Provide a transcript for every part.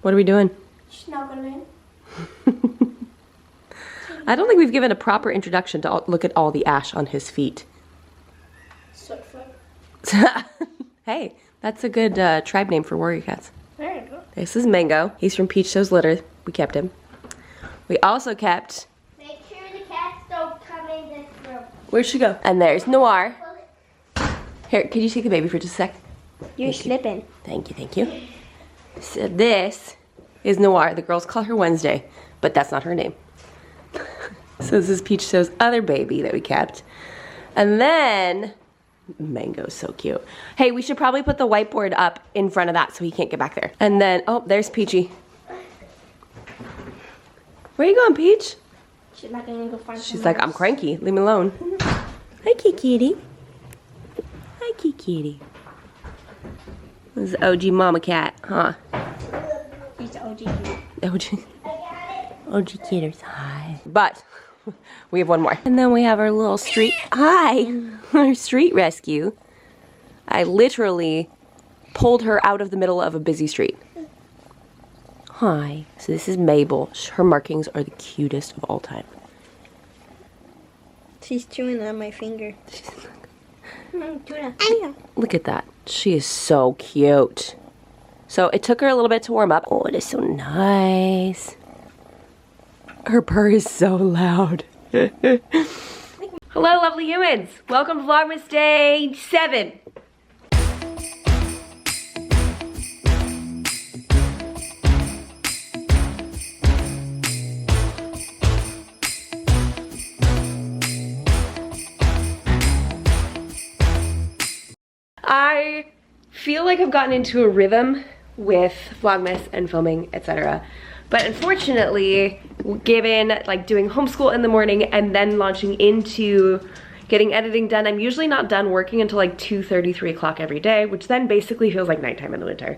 What are we doing? Snuggling. I don't think we've given a proper introduction to look at all the ash on his feet. Sootfoot. Hey, that's a good tribe name for warrior cats. There you go. This is Mango. He's from Peach Show's litter. We kept him. We also kept... Make sure the cats don't come in this room. Where'd she go? And there's Noir. Here, can you take the baby for just a sec? You're slipping. Thank you, thank you. So this is Noir. The girls call her Wednesday, but that's not her name. So this is Peach Show's other baby that we kept. And then, Mango's so cute. Hey, we should probably put the whiteboard up in front of that so he can't get back there. And then, oh, there's Peachy. Where are you going, Peach? She's not gonna go find She's like, I'm cranky. Leave me alone. Hi, Kitty. Hi, Kitty. This is OG mama cat, huh? He's the OG. OG. OG Kitters, hi. But we have one more. And then we have our little street, hi, our street rescue. I literally pulled her out of the middle of a busy street. Hi. So this is Mabel. Her markings are the cutest of all time. She's chewing on my finger. Look at that. She is so cute. So it took her a little bit to warm up. Oh, it is so nice. Her purr is so loud. Hello, lovely humans. Welcome to Vlogmas Day 7. I feel like I've gotten into a rhythm with Vlogmas and filming, etc. But unfortunately, given like doing homeschool in the morning and then launching into getting editing done, I'm usually not done working until like 2:30, 3 o'clock every day, which then basically feels like nighttime in the winter.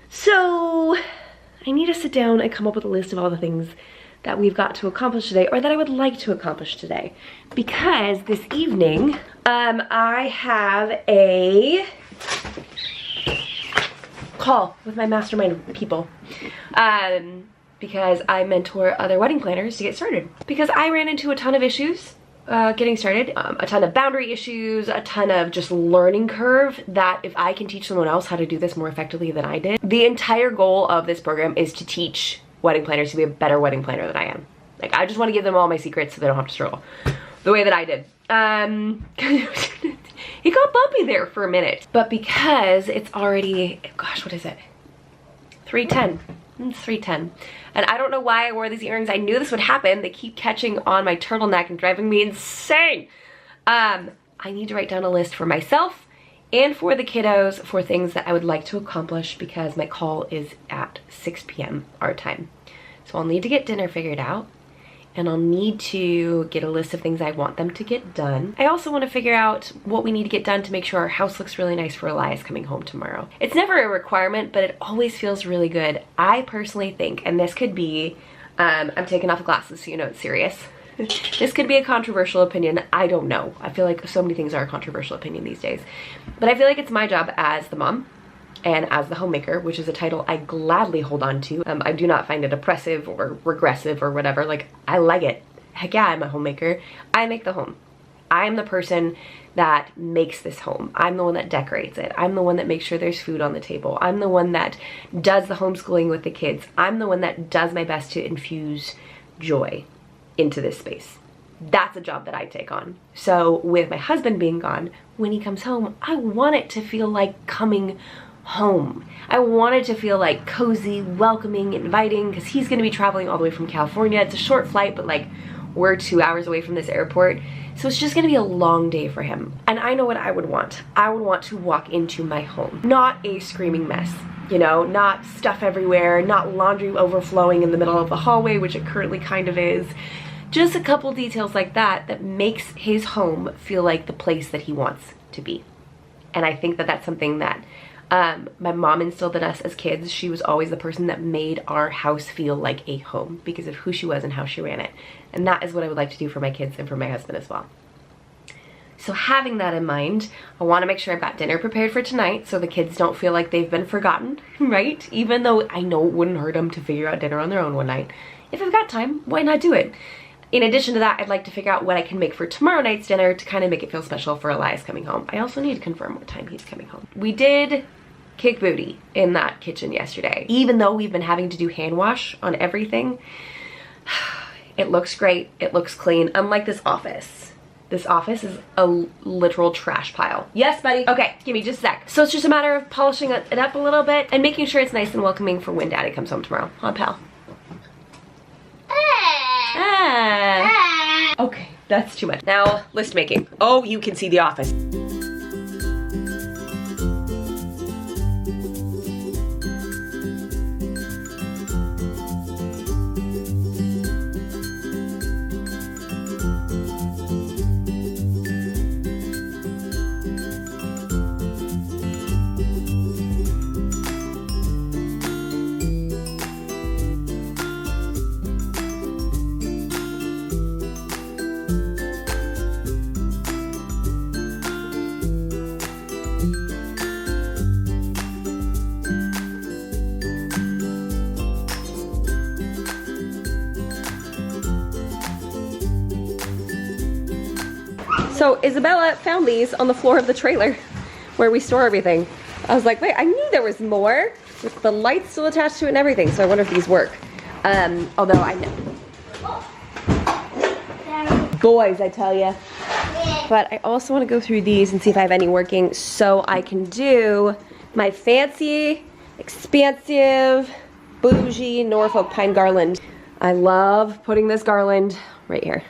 So I need to sit down and come up with a list of all the things that we've got to accomplish today, or that I would like to accomplish today. Because this evening, I have a call with my mastermind people. Because I mentor other wedding planners to get started. Because I ran into a ton of issues getting started, a ton of boundary issues, a ton of just learning curve that if I can teach someone else how to do this more effectively than I did. The entire goal of this program is to teach wedding planners to be a better wedding planner than I am. Like, I just want to give them all my secrets so they don't have to struggle the way that I did. It got bumpy there for a minute, but because it's already, gosh, what is it? 3:10. It's 3:10. And I don't know why I wore these earrings. I knew this would happen. They keep catching on my turtleneck and driving me insane. I need to write down a list for myself and for the kiddos for things that I would like to accomplish because my call is at 6 p.m. our time. So I'll need to get dinner figured out, and I'll need to get a list of things I want them to get done. I also want to figure out what we need to get done to make sure our house looks really nice for Elias coming home tomorrow. It's never a requirement, but it always feels really good. I personally think, and this could be, I'm taking off the glasses so you know it's serious. This could be a controversial opinion. I don't know. I feel like so many things are a controversial opinion these days. But I feel like it's my job as the mom and as the homemaker, which is a title I gladly hold on to. I do not find it oppressive or regressive or whatever. Like, I like it. Heck yeah, I'm a homemaker. I make the home. I'm the person that makes this home. I'm the one that decorates it. I'm the one that makes sure there's food on the table. I'm the one that does the homeschooling with the kids. I'm the one that does my best to infuse joy into this space. That's a job that I take on. So with my husband being gone, when he comes home, I want it to feel like coming home. I want it to feel like cozy, welcoming, inviting, because he's going to be traveling all the way from California. It's a short flight, but like we're 2 hours away from this airport. So it's just going to be a long day for him. And I know what I would want. I would want to walk into my home, not a screaming mess. You know, not stuff everywhere, not laundry overflowing in the middle of the hallway, which it currently kind of is. Just a couple details like that that makes his home feel like the place that he wants to be. And I think that that's something that my mom instilled in us as kids. She was always the person that made our house feel like a home because of who she was and how she ran it. And that is what I would like to do for my kids and for my husband as well. So having that in mind, I want to make sure I've got dinner prepared for tonight so the kids don't feel like they've been forgotten, right? Even though I know it wouldn't hurt them to figure out dinner on their own one night. If I've got time, why not do it? In addition to that, I'd like to figure out what I can make for tomorrow night's dinner to kind of make it feel special for Elias coming home. I also need to confirm what time he's coming home. We did kick booty in that kitchen yesterday. Even though we've been having to do hand wash on everything, it looks great, it looks clean, unlike this office. This office is a literal trash pile. Yes, buddy? Okay, give me just a sec. So it's just a matter of polishing it up a little bit and making sure it's nice and welcoming for when Daddy comes home tomorrow. Huh, pal? Okay, that's too much. Now, list making. Oh, you can see the office. So Isabella found these on the floor of the trailer where we store everything. I was like, wait, I knew there was more with the lights still attached to it and everything. So I wonder if these work. Although I know. Boys, I tell ya. But I also want to go through these and see if I have any working so I can do my fancy, expansive, bougie Norfolk pine garland. I love putting this garland right here.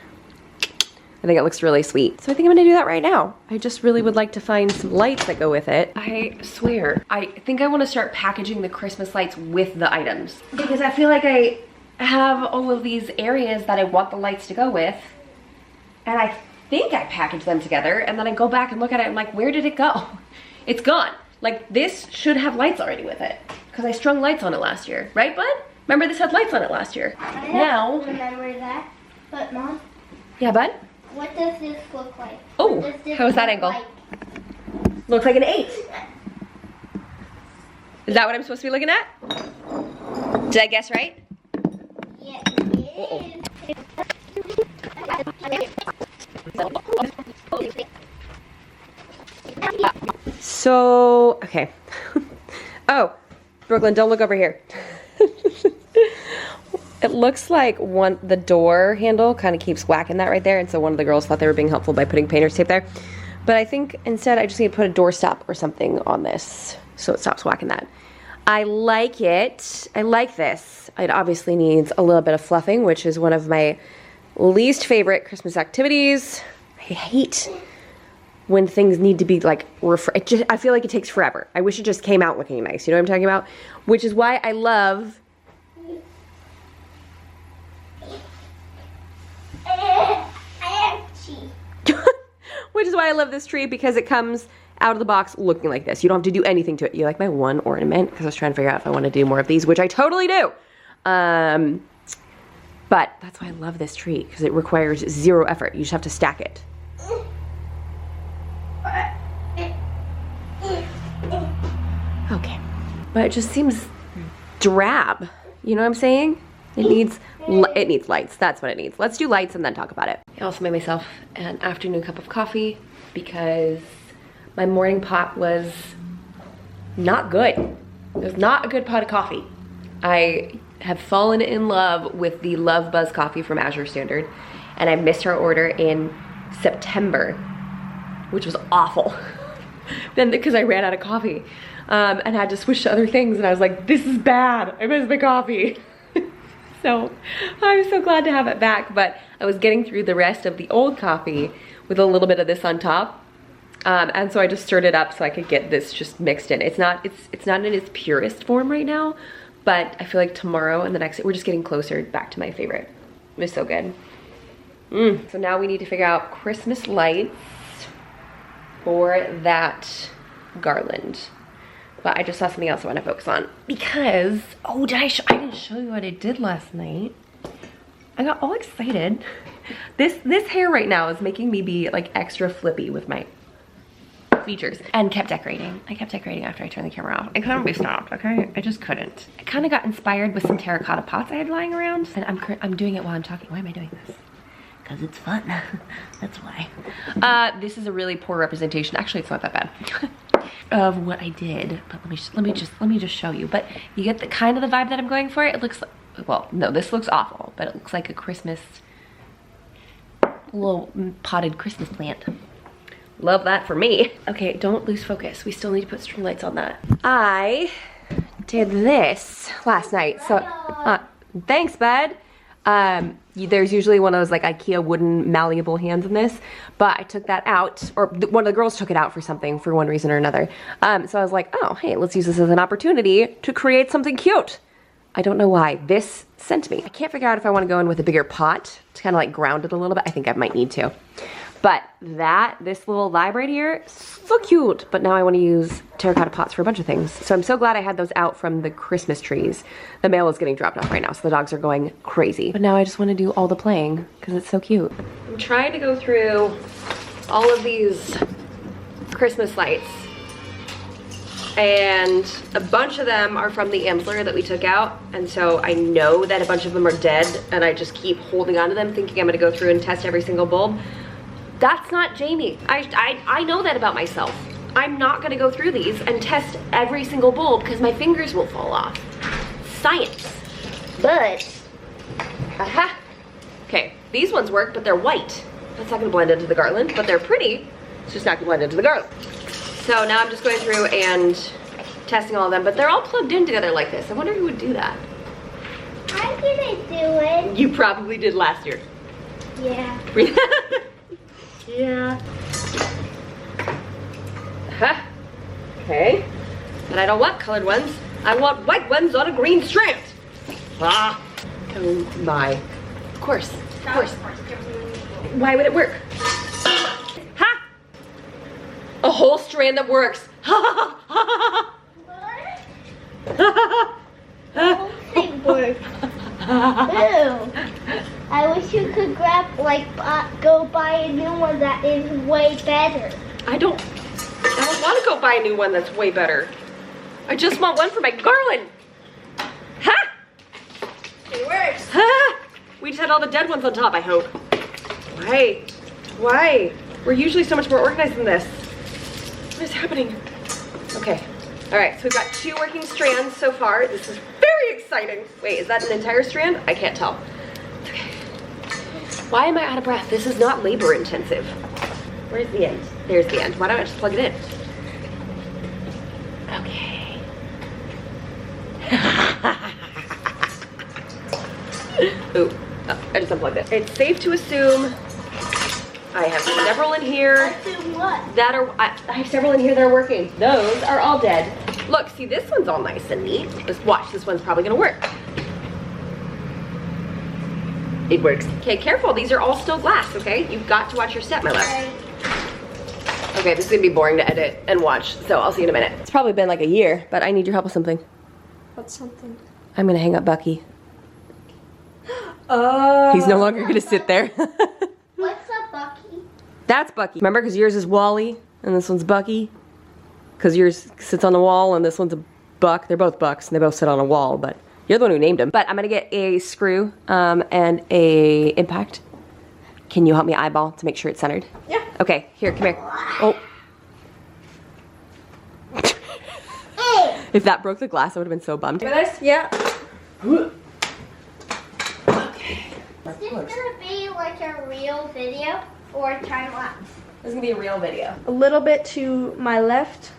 I think it looks really sweet. So I think I'm gonna do that right now. I just really would like to find some lights that go with it. I swear, I think I wanna start packaging the Christmas lights with the items because I feel like I have all of these areas that I want the lights to go with, and I think I package them together, and then I go back and look at it and I'm like, where did it go? It's gone. Like, this should have lights already with it because I strung lights on it last year, right, bud? Remember this had lights on it last year. Now, remember that, but Mom, yeah, bud? what does this look like? Oh, how's that angle? Looks like an 8. Is that what I'm supposed to be looking at? Did I guess right? Yeah, it is. So, okay. Oh, Brooklyn, don't look over here. It looks like the door handle kind of keeps whacking that right there, and so one of the girls thought they were being helpful by putting painter's tape there. But I think instead I just need to put a doorstop or something on this so it stops whacking that. I like it. I like this. It obviously needs a little bit of fluffing, which is one of my least favorite Christmas activities. I hate when things need to be like, I feel like it takes forever. I wish it just came out looking nice. You know what I'm talking about? Which is why I love which is why I love this tree, because it comes out of the box looking like this. You don't have to do anything to it. You like my one ornament, because I was trying to figure out if I want to do more of these, which I totally do. But that's why I love this tree, because it requires 0 effort. You just have to stack it. Okay, but it just seems drab. You know what I'm saying? It needs lights. That's what it needs. Let's do lights and then talk about it. I also made myself an afternoon cup of coffee because my morning pot was not good. It was not a good pot of coffee. I have fallen in love with the Love Buzz coffee from Azure Standard, and I missed our order in September, which was awful. Then because I ran out of coffee and had to switch to other things, and I was like, this is bad. I missed my coffee. So I'm so glad to have it back, but I was getting through the rest of the old coffee with a little bit of this on top. And so I just stirred it up so I could get this just mixed in. It's not in its purest form right now, but I feel like tomorrow and the next, we're just getting closer back to my favorite. It was so good. So now we need to figure out Christmas lights for that garland. But I just saw something else I want to focus on because, oh, I didn't show you what I did last night. I got all excited. This hair right now is making me be like extra flippy with my features. And kept decorating. I kept decorating after I turned the camera off. I couldn't be stopped, okay? I just couldn't. I kind of got inspired with some terracotta pots I had lying around. And I'm doing it while I'm talking. Why am I doing this? Because it's fun. That's why. This is a really poor representation. Actually, it's not that bad. Of what I did. But let me just show you. But you get the kind of the vibe that I'm going for. It looks like, well, no, this looks awful, but it looks like a Christmas, little potted Christmas plant. Love that for me. Okay, don't lose focus. We still need to put string lights on that. I did this last night. So, thanks, bud. There's usually one of those like IKEA wooden malleable hands in this, but I took that out, or one of the girls took it out for something for one reason or another. So I was like, oh, hey, let's use this as an opportunity to create something cute. I don't know why this sent me. I can't figure out if I want to go in with a bigger pot to kind of like ground it a little bit. I think I might need to. But this little vibe right here, so cute. But now I want to use terracotta pots for a bunch of things. So I'm so glad I had those out from the Christmas trees. The mail is getting dropped off right now, so the dogs are going crazy. But now I just want to do all the playing because it's so cute. I'm trying to go through all of these Christmas lights. And a bunch of them are from the Amsler that we took out. And so I know that a bunch of them are dead, and I just keep holding on to them thinking I'm gonna go through and test every single bulb. That's not Jamie. I know that about myself. I'm not gonna go through these and test every single bulb because my fingers will fall off. Science. But, aha. Okay, these ones work, but they're white. That's not gonna blend into the garland, but they're pretty. It's just not gonna blend into the garland. So now I'm just going through and testing all of them, but they're all plugged in together like this. I wonder who would do that. I'm gonna do it. You probably did last year. Yeah. Yeah. Huh. Okay. But I don't want colored ones. I want white ones on a green strand. Ah. Oh my. Of course. Of course. Why would it work? Ha! A whole strand that works. Ha ha ha ha. The whole thing works. Ew. I wish you could grab, like, go buy a new one that is way better. I don't want to go buy a new one that's way better. I just want one for my garland. Ha! It works. Ha! We just had all the dead ones on top, I hope. Why? Why? We're usually so much more organized than this. What is happening? Okay. All right, so we've got 2 working strands so far. This is very exciting. Wait, is that an entire strand? I can't tell. Okay. Why am I out of breath? This is not labor intensive. Where's the end? There's the end. Why don't I just plug it in? Okay. Ooh, oh, I just unplugged it. It's safe to assume I have several in here that are, I have several in here that are working. Those are all dead. Look, see, this one's all nice and neat. Just watch, this one's probably gonna work. It works. Okay, careful, these are all still glass, okay? You've got to watch your step, my love. Okay, this is gonna be boring to edit and watch, so I'll see you in a minute. It's probably been like a year, but I need your help with something. What's something? I'm gonna hang up Bucky. Oh. He's no longer gonna sit there. What's a Bucky? That's Bucky. Remember, because yours is Wally, and this one's Bucky. Because yours sits on the wall, and this one's a Buck. They're both Bucks, and they both sit on a wall, but you're the one who named him. But I'm gonna get a screw and a impact. Can you help me eyeball to make sure it's centered? Yeah. Okay, here, come here. Oh. If that broke the glass, I would have been so bummed. For this? Yeah. Okay. Is this gonna be like a real video or time lapse? This is gonna be a real video. A little bit to my left.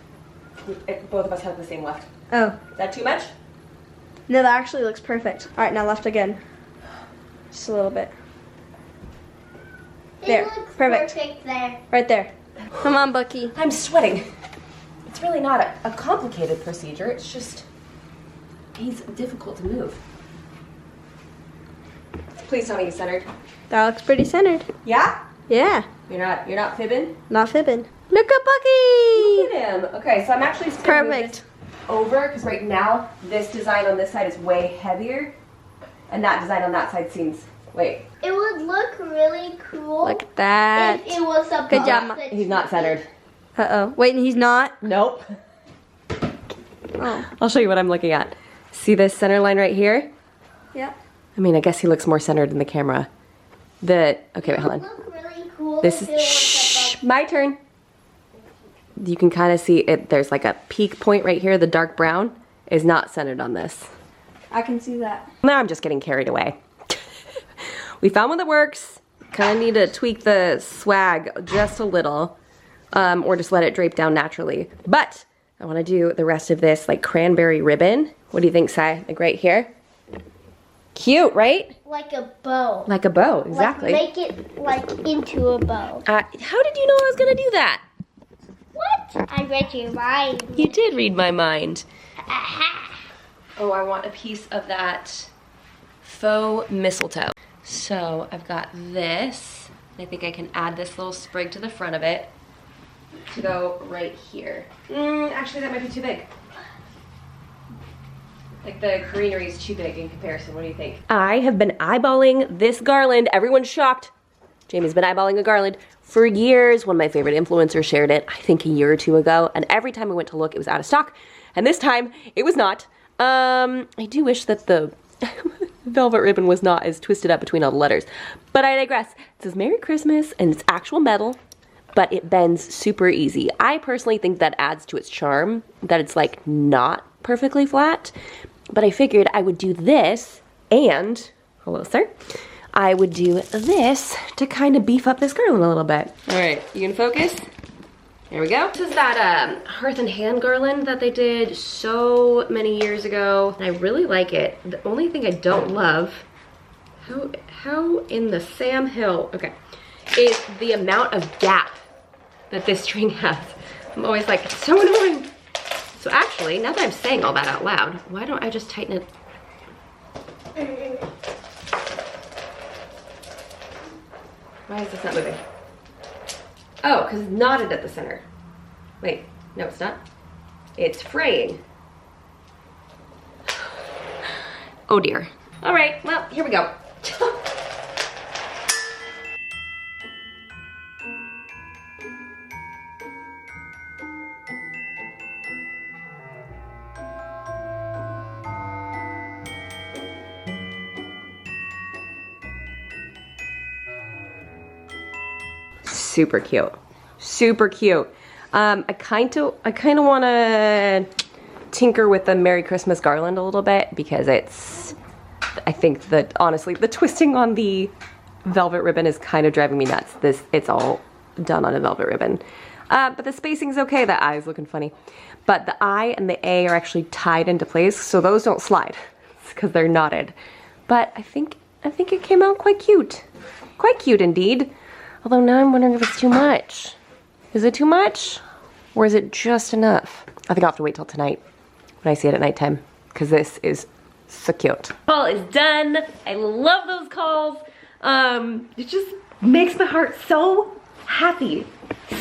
Both of us have the same left. Oh. Is that too much? No, that actually looks perfect. All right, now left again. Just a little bit. There, perfect. Perfect there. Right there. Come on, Bucky. I'm sweating. It's really not a complicated procedure. It's just, he's difficult to move. Please tell me he's centered. That looks pretty centered. Yeah? Yeah. You're not fibbing? Not fibbing. Look at Bucky! Look at him. Okay, so I'm actually just gonna move Perfect. this over, because right now this design on this side is way heavier, and that design on that side seems Wait. It would look really cool. Look at that. If it was a Good job, box that He's not centered. Uh-oh. Wait, and he's not? Nope. Oh. I'll show you what I'm looking at. See this center line right here? Yeah. I mean, I guess he looks more centered in the camera. Okay, wait, hold on. It would look really cool This if is, it was shh, my turn. You can kind of see it, there's like a peak point right here, the dark brown is not centered on this. I can see that. Now I'm just getting carried away. We found one that works. Kind of need to tweak the swag just a little, or just let it drape down naturally. But I want to do the rest of this like cranberry ribbon. What do you think, Sai? Like right here? Cute, right? like a bow. Like a bow, exactly. Like make it like into a bow. How did you know I was gonna do that? What? I read your mind. You did read my mind. Oh, I want a piece of that faux mistletoe. So I've got this. I think I can add this little sprig to the front of it to go right here. Actually, that might be too big. Like the greenery is too big in comparison. What do you think? I have been eyeballing this garland. Everyone's shocked. Jamie's been eyeballing a garland for years. One of my favorite influencers shared it, I think a year or two ago. And every time I went to look, it was out of stock. And this time, it was not. I do wish that the velvet ribbon was not as twisted up between all the letters. But I digress. It says Merry Christmas, and it's actual metal, but it bends super easy. I personally think that adds to its charm, that it's like not perfectly flat. But I figured I would do this, and, hello sir, I would do this to kind of beef up this garland a little bit. All right, you can focus? There we go. This is that Hearth and Hand garland that they did so many years ago. And I really like it. The only thing I don't love, how in the Sam Hill, okay, is the amount of gap that this string has. I'm always like, it's so annoying. So actually, now that I'm saying all that out loud, why don't I just tighten it? Why is this not moving? Oh, because it's knotted at the center. Wait, no it's not. It's fraying. Oh dear. All right, well, here we go. Super cute. Super cute. I kind of want to tinker with the Merry Christmas garland a little bit because I think that honestly the twisting on the velvet ribbon is kind of driving me nuts. It's all done on a velvet ribbon. But the spacing's okay. The I is looking funny. But the I and the A are actually tied into place, so those don't slide because they're knotted. But I think it came out quite cute. Quite cute indeed. Although now I'm wondering if it's too much. Is it too much? Or is it just enough? I think I'll have to wait till tonight when I see it at nighttime, because this is so cute. Call is done. I love those calls. It just makes my heart so happy.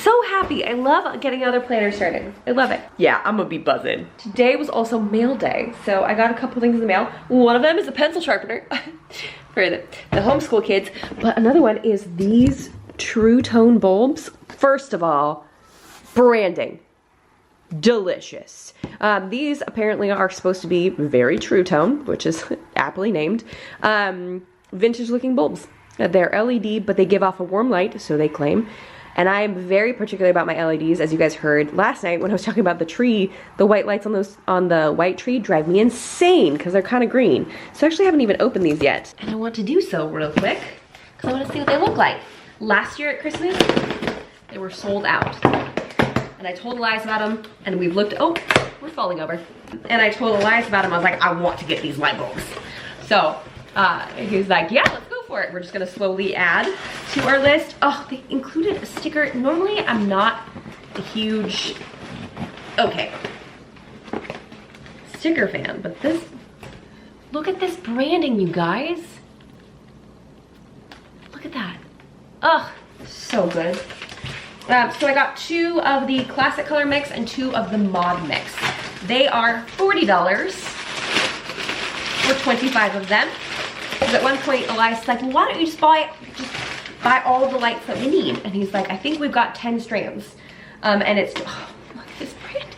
So happy. I love getting other planners started. I love it. Yeah, I'm gonna be buzzing. Today was also mail day, so I got a couple things in the mail. One of them is a pencil sharpener for the homeschool kids, but another one is these True Tone bulbs. First of all, branding. Delicious. These apparently are supposed to be very True Tone, which is aptly named. Vintage looking bulbs. They're LED, but they give off a warm light, so they claim. And I am very particular about my LEDs, as you guys heard last night when I was talking about the tree. The white lights on the white tree drive me insane because they're kind of green. So I actually haven't even opened these yet. And I want to do so real quick because I want to see what they look like. Last year at Christmas, they were sold out. And I told Elias about them, and we've looked, oh, we're falling over. And I told Elias about them, I was like, I want to get these light bulbs. So he was like, yeah, let's go for it. We're just gonna slowly add to our list. Oh, they included a sticker. Normally, I'm not a huge, okay, sticker fan, but this, look at this branding, you guys. Look at that. Oh, so good. So I got 2 of the classic color mix and 2 of the mod mix. They are $40 for 25 of them. Because at one point, Elias was like, well, why don't you just buy all the lights that we need? And he's like, I think we've got 10 strands. And it's, oh, look at this printing.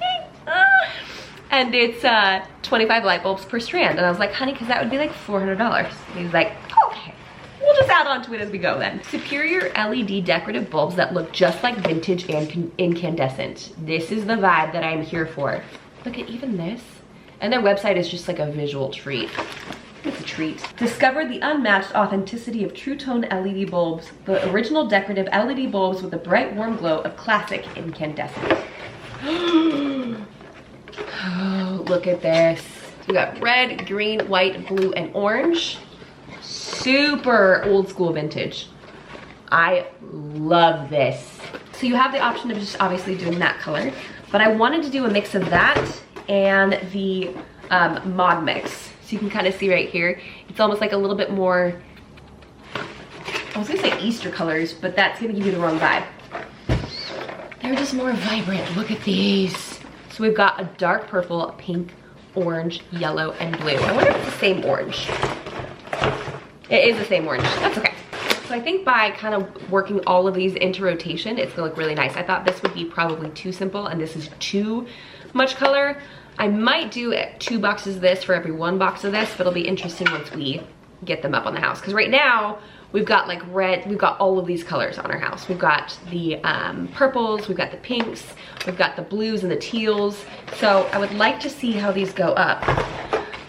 And it's 25 light bulbs per strand. And I was like, honey, because that would be like $400. And he's like, okay, we'll just add on to it as we go then. Superior LED decorative bulbs that look just like vintage and incandescent. This is the vibe that I'm here for. Look at even this. And their website is just like a visual treat. It's a treat. Discover the unmatched authenticity of True Tone LED bulbs, the original decorative LED bulbs with the bright warm glow of classic incandescent. Oh, look at this. We got red, green, white, blue, and orange. Super old school vintage. I love this. So you have the option of just obviously doing that color, but I wanted to do a mix of that and the mod mix. So you can kind of see right here, it's almost like a little bit more, I was gonna say Easter colors, but that's gonna give you the wrong vibe. They're just more vibrant. Look at these. So we've got a dark purple, a pink, orange, yellow, and blue. I wonder if it's the same orange. It is the same orange. That's okay. So I think by kind of working all of these into rotation, it's gonna look really nice. I thought this would be probably too simple, and this is too much color. I might do 2 boxes of this for every 1 box of this, but it'll be interesting once we get them up on the house. Because right now, we've got like red, we've got all of these colors on our house. We've got the purples, we've got the pinks, we've got the blues and the teals. So I would like to see how these go up,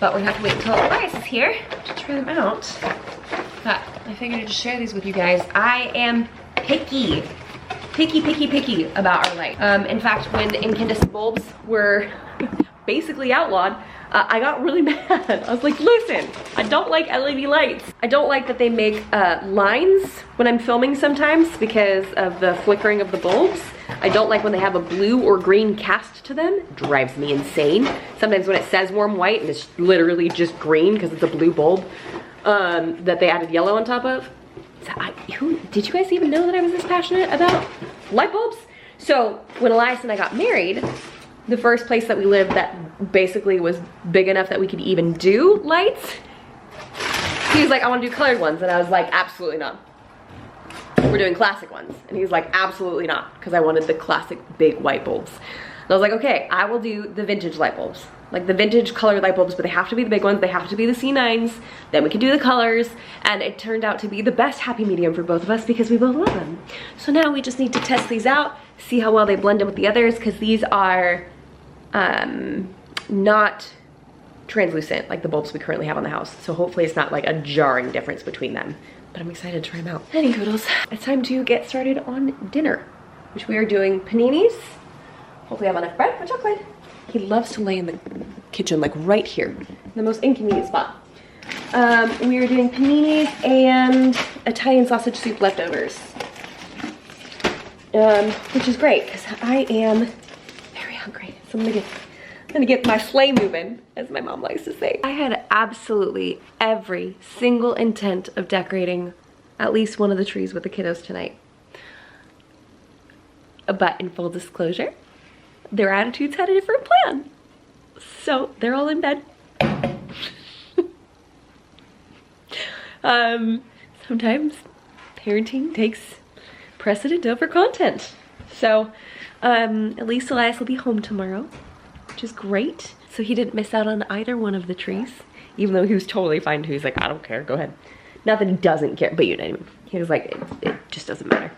but we're gonna have to wait until Elias is here to try them out. But I figured I'd just share these with you guys. I am picky about our light. In fact, when incandescent bulbs were basically outlawed, I got really mad. I was like, listen, I don't like LED lights. I don't like that they make lines when I'm filming sometimes because of the flickering of the bulbs. I don't like when they have a blue or green cast to them. It drives me insane. Sometimes when it says warm white and it's literally just green because it's a blue bulb that they added yellow on top of. So did you guys even know that I was this passionate about light bulbs? So when Elias and I got married, the first place that we lived that basically was big enough that we could even do lights, he was like, I want to do colored ones. And I was like, absolutely not. We're doing classic ones. And he was like, absolutely not, because I wanted the classic big white bulbs. And I was like, okay, I will do the vintage light bulbs. Like the vintage colored light bulbs, but they have to be the big ones. They have to be the C9s. Then we can do the colors. And it turned out to be the best happy medium for both of us because we both love them. So now we just need to test these out, see how well they blend in with the others, because these are not translucent like the bulbs we currently have on the house. So hopefully it's not like a jarring difference between them. But I'm excited to try them out. Anywhoodles, it's time to get started on dinner, which we are doing paninis. Hopefully I have enough bread for chocolate. He loves to lay in the kitchen, like right here, the most inconvenient spot. We are doing paninis and Italian sausage soup leftovers, which is great because I am very hungry. So I'm gonna get my sleigh moving, as my mom likes to say. I had absolutely every single intent of decorating at least one of the trees with the kiddos tonight. But in full disclosure, their attitudes had a different plan. So they're all in bed. Sometimes parenting takes precedent over content. So at least Elias will be home tomorrow, which is great. So he didn't miss out on either one of the trees, even though he was totally fine. He was like, I don't care, go ahead. Not that he doesn't care, but you know what I mean. He was like, it just doesn't matter.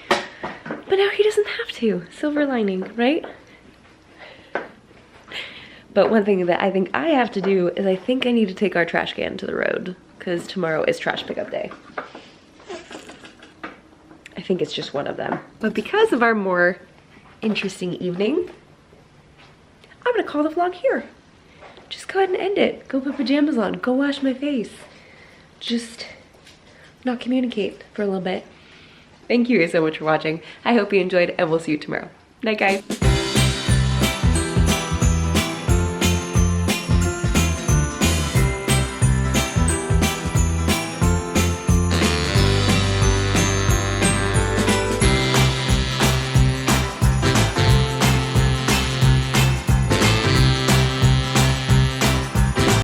But now he doesn't have to. Silver lining, right? But one thing that I think I have to do is I think I need to take our trash can to the road because tomorrow is trash pickup day. I think it's just one of them. But because of our more interesting evening, I'm gonna call the vlog here. Just go ahead and end it. Go put pajamas on, go wash my face. Just not communicate for a little bit. Thank you guys so much for watching. I hope you enjoyed and we'll see you tomorrow. Night guys.